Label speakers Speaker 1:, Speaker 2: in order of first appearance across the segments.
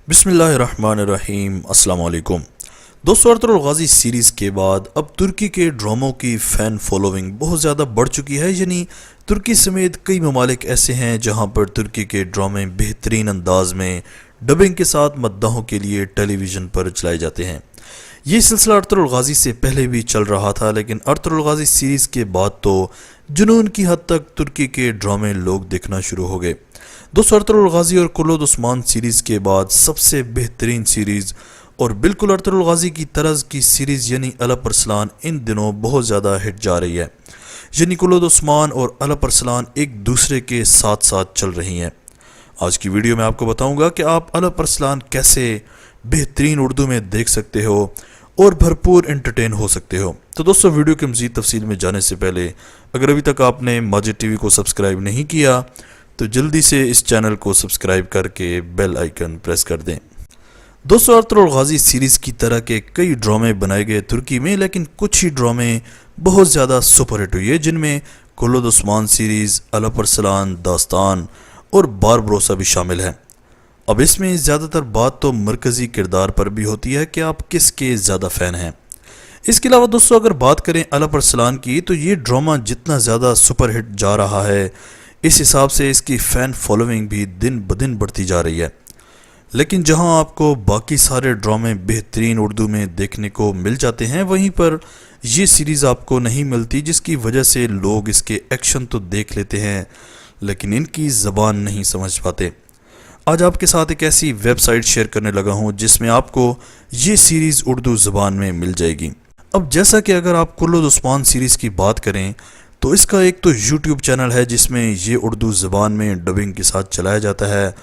Speaker 1: बिस्मिल्लाहिर्रहमानिर्रहीम। अस्सलाम वालेकुम दोस्तों, अर्तुगरुल गाजी सीरीज़ के बाद अब तुर्की के ड्रामों की फ़ैन फॉलोइंग बहुत ज़्यादा बढ़ चुकी है। यानी तुर्की समेत कई ममालिक ऐसे हैं जहां पर तुर्की के ड्रामे बेहतरीन अंदाज में डबिंग के साथ मद्दाहों के लिए टेलीविज़न पर चलाए जाते हैं। ये सिलसिला अर्तुगरुल गाजी से पहले भी चल रहा था, लेकिन अर्तुगरुल गाजी सीरीज़ के बाद तो जुनून की हद तक तुर्की के ड्रामे लोग देखना शुरू हो गए। दोस्तों, अर्तुगरुल गाजी और कुल्लुद उस्मान सीरीज़ के बाद सबसे बेहतरीन सीरीज़ और बिल्कुल अर्तुगरुल गाजी की तरज की सीरीज़ यानी अलप अरसलान इन दिनों बहुत ज़्यादा हिट जा रही है। यानी कुल्लुद उस्मान और अलप अरसलान एक दूसरे के साथ साथ चल रही हैं। आज की वीडियो में आपको बताऊंगा कि आप अलप अरसलान कैसे बेहतरीन उर्दू में देख सकते हो और भरपूर एंटरटेन हो सकते हो। तो दोस्तों, वीडियो की मज़ीद तफसील में जाने से पहले अगर अभी तक आपने माजिद टीवी को सब्सक्राइब नहीं किया तो जल्दी से इस चैनल को सब्सक्राइब करके बेल आइकन प्रेस कर दें। दोस्तों, अर्तुगरुल गाजी सीरीज़ की तरह के कई ड्रामे बनाए गए तुर्की में, लेकिन कुछ ही ड्रामे बहुत ज़्यादा सुपरहिट हुई है, जिनमें कुल्लुद उस्मान सीरीज़, अलप अरसलान, दास्तान और बारबरोसा भी शामिल है। अब इसमें ज़्यादातर बात तो मरकज़ी किरदार पर भी होती है कि आप किसके ज़्यादा फ़ैन हैं। इसके अलावा दोस्तों, अगर बात करें अलप अरसलान की, तो ये ड्रामा जितना ज़्यादा सुपरहिट जा रहा है इस हिसाब से इसकी फ़ैन फॉलोइंग भी दिन ब दिन बढ़ती जा रही है। लेकिन जहां आपको बाकी सारे ड्रामे बेहतरीन उर्दू में देखने को मिल जाते हैं, वहीं पर ये सीरीज़ आपको नहीं मिलती, जिसकी वजह से लोग इसके एक्शन तो देख लेते हैं लेकिन इनकी ज़बान नहीं समझ पाते। आज आपके साथ एक ऐसी वेबसाइट शेयर करने लगा हूं जिसमें आपको ये सीरीज़ उर्दू ज़बान में मिल जाएगी। अब जैसा कि अगर आप कुल्लुद उस्मान सीरीज़ की बात करें तो इसका एक तो यूट्यूब चैनल है जिसमें ये उर्दू ज़बान में डबिंग के साथ चलाया जाता है।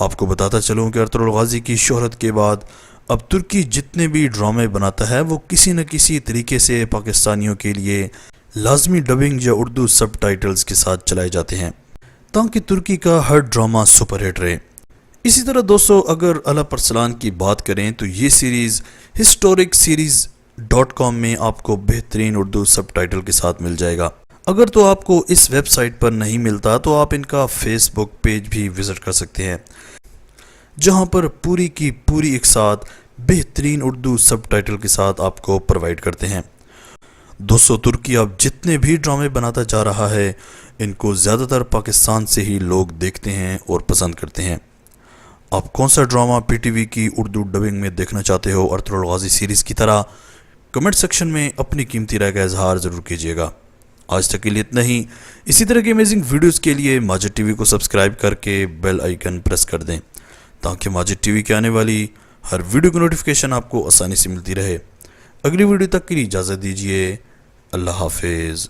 Speaker 1: आपको बताता चलूँ कि अर्तुगरुल गाजी की शोहरत के बाद अब तुर्की जितने भी ड्रामे बनाता है वो किसी न किसी तरीके से पाकिस्तानियों के लिए लाजमी डबिंग या उर्दू सब टाइटल्स के साथ चलाए जाते हैं ताकि तुर्की का हर ड्रामा सुपरहिट रहे। इसी तरह दोस्तों, अगर अलप अरसलान की बात करें तो ये सीरीज़ historicseries.com में आपको बेहतरीन उर्दू सब टाइटल के साथ मिल जाएगा। अगर तो आपको इस वेबसाइट पर नहीं मिलता तो आप इनका फेसबुक पेज भी विज़िट कर सकते हैं, जहां पर पूरी की पूरी एक साथ बेहतरीन उर्दू सब टाइटल के साथ आपको प्रोवाइड करते हैं। दोस्तों, तुर्की अब जितने भी ड्रामे बनाता जा रहा है इनको ज़्यादातर पाकिस्तान से ही लोग देखते हैं और पसंद करते हैं। आप कौन सा ड्रामा पीटीवी की उर्दू डबिंग में देखना चाहते हो अर्तुगरुल गाजी सीरीज़ की तरह, कमेंट सेक्शन में अपनी कीमती राय का इजहार ज़रूर कीजिएगा। आज तक के लिए इतना ही। इसी तरह की अमेजिंग वीडियोस के लिए माजिद टीवी को सब्सक्राइब करके बेल आइकन प्रेस कर दें ताकि माजिद टीवी के आने वाली हर वीडियो की नोटिफिकेशन आपको आसानी से मिलती रहे। अगली वीडियो तक के लिए इजाज़त दीजिए। अल्लाह हाफिज़।